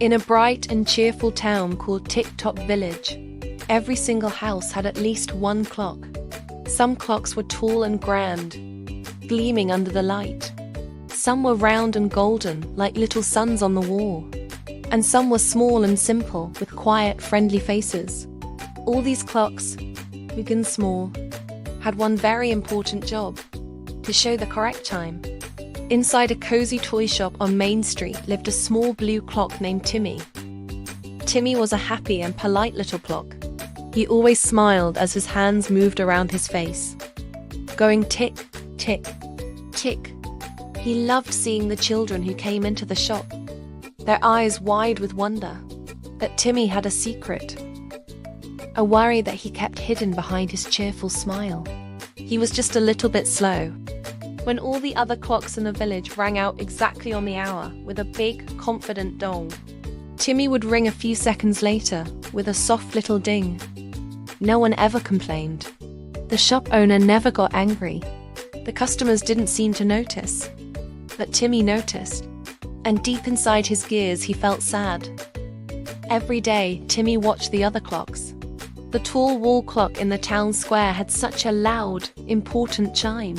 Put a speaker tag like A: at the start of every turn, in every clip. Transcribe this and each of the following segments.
A: In a bright and cheerful town called Tick-Tock Village, every single house had at least one clock. Some clocks were tall and grand, gleaming under the light. Some were round and golden, like little suns on the wall. And some were small and simple, with quiet, friendly faces. All these clocks, big and small, had one very important job: to show the correct time. Inside a cozy toy shop on Main Street lived a small blue clock named Timmy. Timmy was a happy and polite little clock. He always smiled as his hands moved around his face, going tick, tick, tick. He loved seeing the children who came into the shop, their eyes wide with wonder that Timmy had a secret, a worry that he kept hidden behind his cheerful smile. He was just a little bit slow. When all the other clocks in the village rang out exactly on the hour with a big, confident dong, Timmy would ring a few seconds later with a soft little ding. No one ever complained. The shop owner never got angry. The customers didn't seem to notice. But Timmy noticed, and deep inside his gears he felt sad. Every day, Timmy watched the other clocks. The tall wall clock in the town square had such a loud, important chime.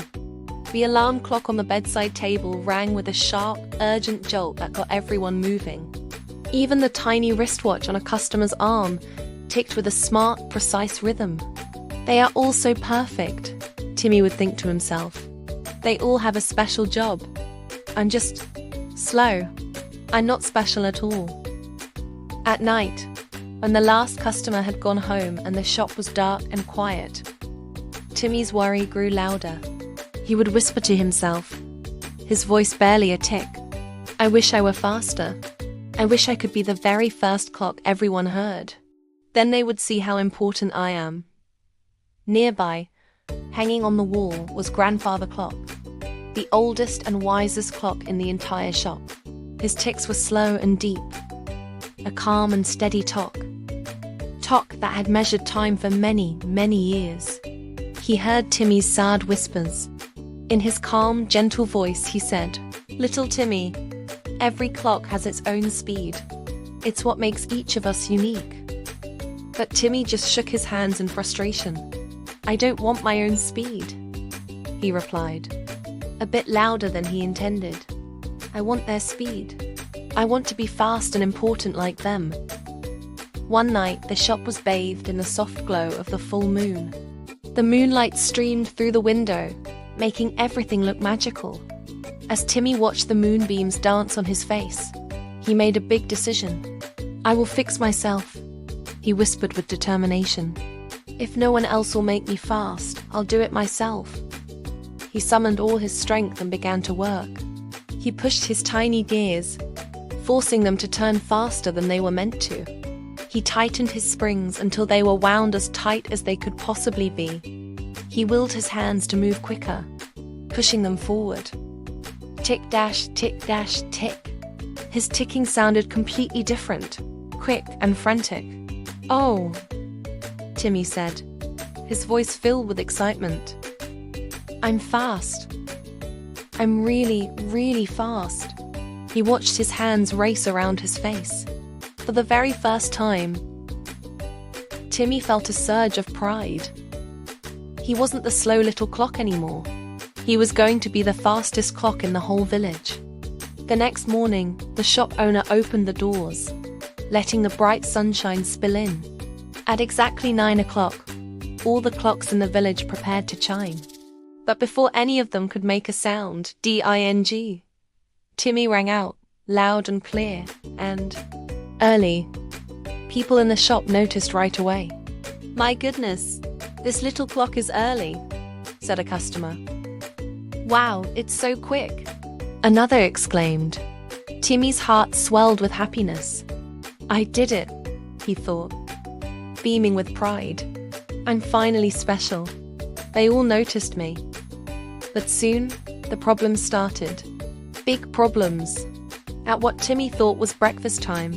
A: The alarm clock on the bedside table rang with a sharp, urgent jolt that got everyone moving. Even the tiny wristwatch on a customer's arm ticked with a smart, precise rhythm. They are all so perfect, Timmy would think to himself. They all have a special job. I'm just slow. I'm not special at all. At night, when the last customer had gone home and the shop was dark and quiet, Timmy's worry grew louder. He would whisper to himself, his voice barely a tick. I wish I were faster. I wish I could be the very first clock everyone heard. Then they would see how important I am. Nearby, hanging on the wall, was Grandfather Clock, the oldest and wisest clock in the entire shop. His ticks were slow and deep, a calm and steady tock that had measured time for many, many years. He heard Timmy's sad whispers. In his calm, gentle voice, he said, "Little Timmy, every clock has its own speed. It's what makes each of us unique." But Timmy just shook his hands in frustration. "I don't want my own speed," he replied, a bit louder than he intended. "I want their speed. I want to be fast and important like them." One night, the shop was bathed in the soft glow of the full moon. The moonlight streamed through the window, making everything look magical. As Timmy watched the moonbeams dance on his face, he made a big decision. "I will fix myself," he whispered with determination. "If no one else will make me fast, I'll do it myself." He summoned all his strength and began to work. He pushed his tiny gears, forcing them to turn faster than they were meant to. He tightened his springs until they were wound as tight as they could possibly be. He willed his hands to move quicker, pushing them forward. Tick dash, tick dash, tick. His ticking sounded completely different, quick and frantic. "Oh," Timmy said, his voice filled with excitement. "I'm fast. I'm really, really fast." He watched his hands race around his face. For the very first time, Timmy felt a surge of pride. He wasn't the slow little clock anymore. He was going to be the fastest clock in the whole village. The next morning, the shop owner opened the doors, letting the bright sunshine spill in. At exactly 9 o'clock, all the clocks in the village prepared to chime. But before any of them could make a sound, ding, Timmy rang out, loud and clear, and early. People in the shop noticed right away. "My goodness, this little clock is early," said a customer. "Wow, it's so quick," another exclaimed. Timmy's heart swelled with happiness. "I did it," he thought, beaming with pride. "I'm finally special. They all noticed me." But soon, the problems started. Big problems. At what Timmy thought was breakfast time,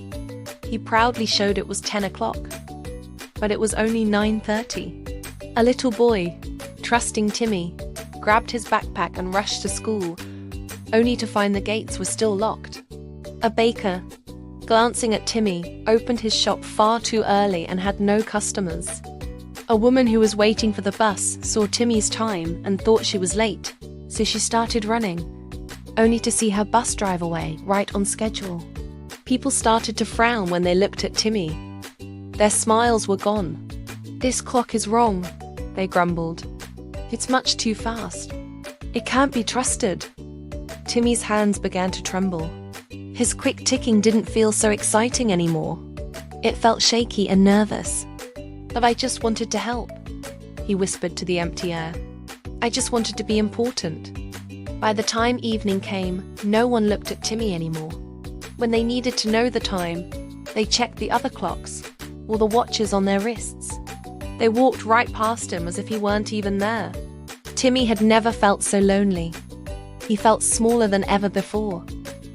A: he proudly showed it was 10 o'clock. But it was only 9:30. A little boy, trusting Timmy, grabbed his backpack and rushed to school, only to find the gates were still locked. A baker, glancing at Timmy, opened his shop far too early and had no customers. A woman who was waiting for the bus saw Timmy's time and thought she was late, so she started running, only to see her bus drive away right on schedule. People started to frown when they looked at Timmy. Their smiles were gone. "This clock is wrong," they grumbled. "It's much too fast. It can't be trusted." Timmy's hands began to tremble. His quick ticking didn't feel so exciting anymore. It felt shaky and nervous. "But I just wanted to help," he whispered to the empty air. "I just wanted to be important." By the time evening came, no one looked at Timmy anymore. When they needed to know the time, they checked the other clocks, or the watches on their wrists. They walked right past him as if he weren't even there. Timmy had never felt so lonely. He felt smaller than ever before.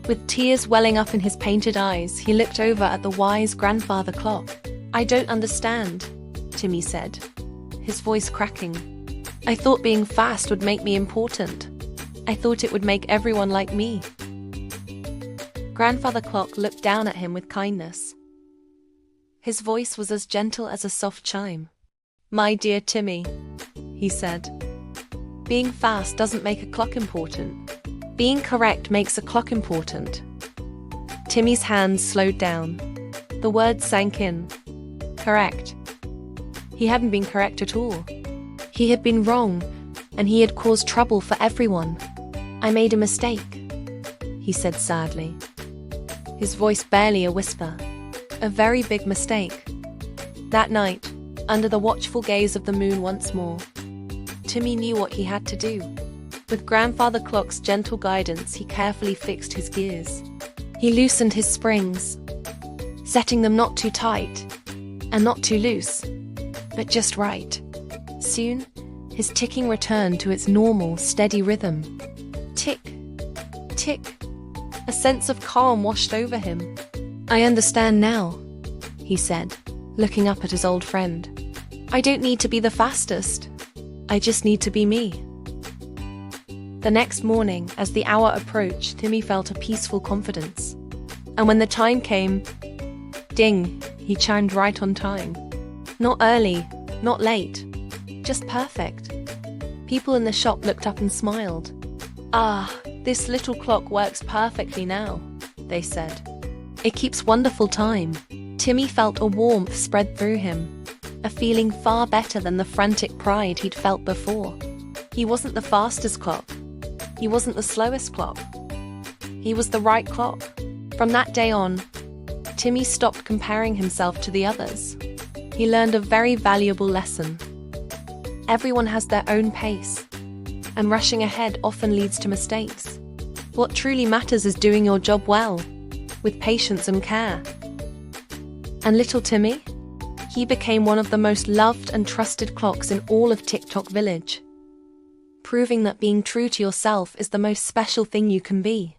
A: With tears welling up in his painted eyes, he looked over at the wise grandfather clock. "I don't understand," Timmy said, his voice cracking. "I thought being fast would make me important. I thought it would make everyone like me." Grandfather Clock looked down at him with kindness. His voice was as gentle as a soft chime. "My dear Timmy," he said, "being fast doesn't make a clock important. Being correct makes a clock important." Timmy's hands slowed down. The words sank in. Correct. He hadn't been correct at all. He had been wrong, and he had caused trouble for everyone. "I made a mistake," he said sadly, his voice barely a whisper. "A very big mistake." That night, under the watchful gaze of the moon once more, Timmy knew what he had to do. With Grandfather Clock's gentle guidance, he carefully fixed his gears. He loosened his springs, setting them not too tight and not too loose, but just right. Soon, his ticking returned to its normal, steady rhythm. Tick, tick. A sense of calm washed over him. "I understand now," he said, looking up at his old friend. "I don't need to be the fastest. I just need to be me." The next morning, as the hour approached, Timmy felt a peaceful confidence. And when the time came, ding, he chimed right on time. Not early, not late, just perfect. People in the shop looked up and smiled. "Ah, this little clock works perfectly now," they said. "It keeps wonderful time." Timmy felt a warmth spread through him, a feeling far better than the frantic pride he'd felt before. He wasn't the fastest clock. He wasn't the slowest clock. He was the right clock. From that day on, Timmy stopped comparing himself to the others. He learned a very valuable lesson. Everyone has their own pace, and rushing ahead often leads to mistakes. What truly matters is doing your job well, with patience and care. And little Timmy? He became one of the most loved and trusted clocks in all of TikTok Village, proving that being true to yourself is the most special thing you can be.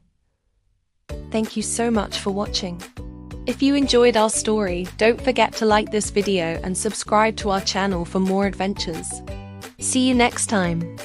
A: Thank you so much for watching. If you enjoyed our story, don't forget to like this video and subscribe to our channel for more adventures. See you next time.